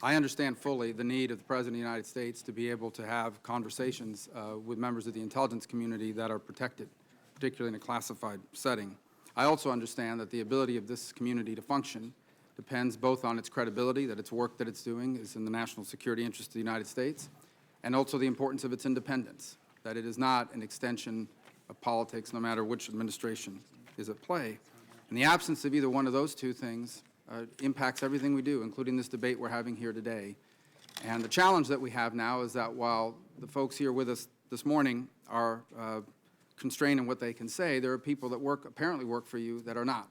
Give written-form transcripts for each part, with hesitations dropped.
I understand fully the need of the President of the United States to be able to have conversations with members of the intelligence community that are protected, particularly in a classified setting. I also understand that the ability of this community to function depends both on its credibility, that its work that it's doing is in the national security interest of the United States, and also the importance of its independence, that it is not an extension of politics no matter which administration is at play. In the absence of either one of those two things impacts everything we do, including this debate we're having here today. And the challenge that we have now is that while the folks here with us this morning are constrained in what they can say, there are people that apparently work for you that are not,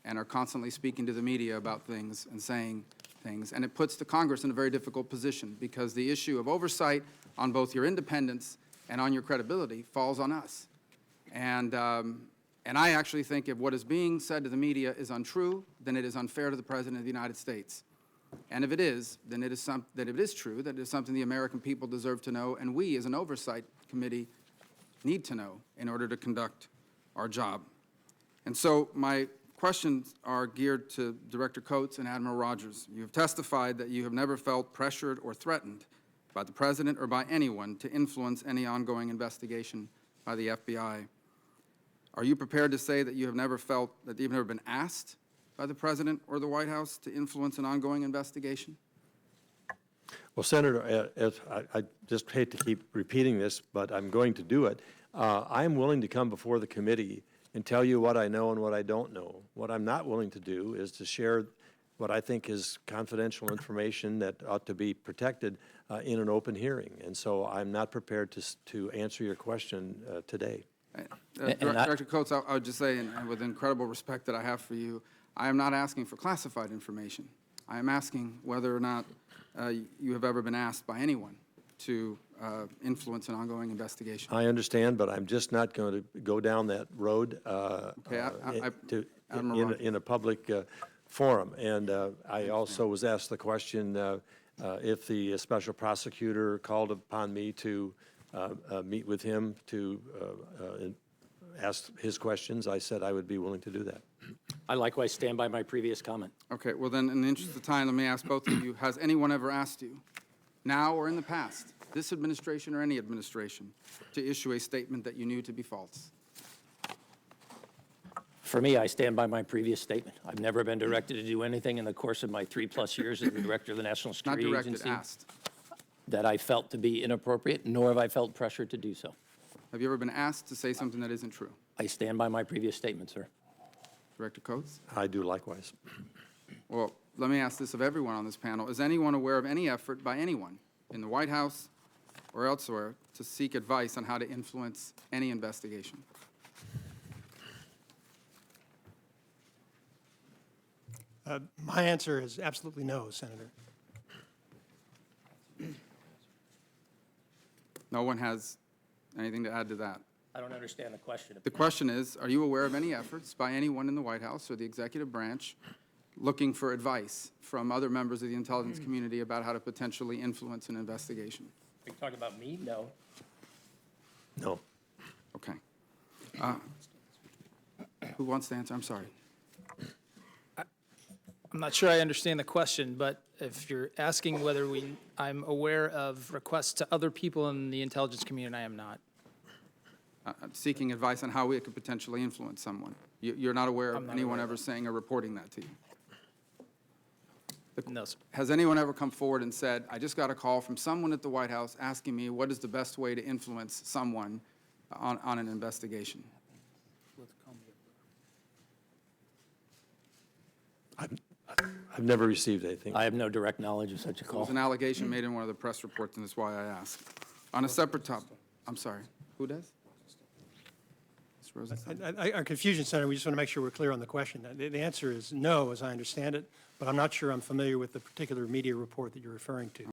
and are constantly speaking to the media about things and saying things. And it puts the Congress in a very difficult position because the issue of oversight on both your independence and on your credibility falls on us. And I actually think if what is being said to the media is untrue, then it is unfair to the President of the United States. And if it is, then it is true, that it is something the American people deserve to know, and we as an oversight committee need to know in order to conduct our job. And so my questions are geared to Director Coates and Admiral Rogers. You have testified that you have never felt pressured or threatened by the President or by anyone to influence any ongoing investigation by the FBI. Are you prepared to say that you have never felt, that you've never been asked by the President or the White House to influence an ongoing investigation? Well, Senator, I just hate to keep repeating this, but I'm going to do it. I am willing to come before the committee and tell you what I know and what I don't know. What I'm not willing to do is to share what I think is confidential information that ought to be protected in an open hearing. And so I'm not prepared to answer your question today. Director Coates, I would just say, and with incredible respect that I have for you, I am not asking for classified information. I am asking whether or not you have ever been asked by anyone to influence an ongoing investigation. I understand, but I'm just not going to go down that road in a public forum. And I also was asked the question if the special prosecutor called upon me to meet with him to ask his questions. I said I would be willing to do that. I likewise stand by my previous comment. Okay, well then, in the interest of time, let me ask both of you, has anyone ever asked you, now or in the past, this administration or any administration, to issue a statement that you knew to be false? For me, I stand by my previous statement. I've never been directed to do anything in the course of my 3+ years as the director of the National Security Agency. Not directed, asked. That I felt to be inappropriate, nor have I felt pressure to do so. Have you ever been asked to say something that isn't true? I stand by my previous statement, sir. Director Coates? I do likewise. Well, let me ask this of everyone on this panel. Is anyone aware of any effort by anyone in the White House or elsewhere to seek advice on how to influence any investigation? My answer is absolutely no, Senator. No one has anything to add to that. I don't understand the question. The question is, are you aware of any efforts by anyone in the White House or the executive branch looking for advice from other members of the intelligence community about how to potentially influence an investigation? Are you talking about me? No. No. Okay. Who wants to answer? I'm sorry. I'm not sure I understand the question, but if you're asking whether I'm aware of requests to other people in the intelligence community, I am not. Seeking advice on how we could potentially influence someone. You're not aware of anyone ever saying or reporting that to you? No, sir. Has anyone ever come forward and said, I just got a call from someone at the White House asking me what is the best way to influence someone on an investigation? I've never received anything. I have no direct knowledge of such a It call. was an allegation made in one of the press reports, and that's why I asked. On a separate topic, I'm sorry, who does? Ms. Rosenstein? Our confusion, Senator, we just want to make sure we're clear on the question. The answer is no, as I understand it, but I'm not sure I'm familiar with the particular media report that you're referring to.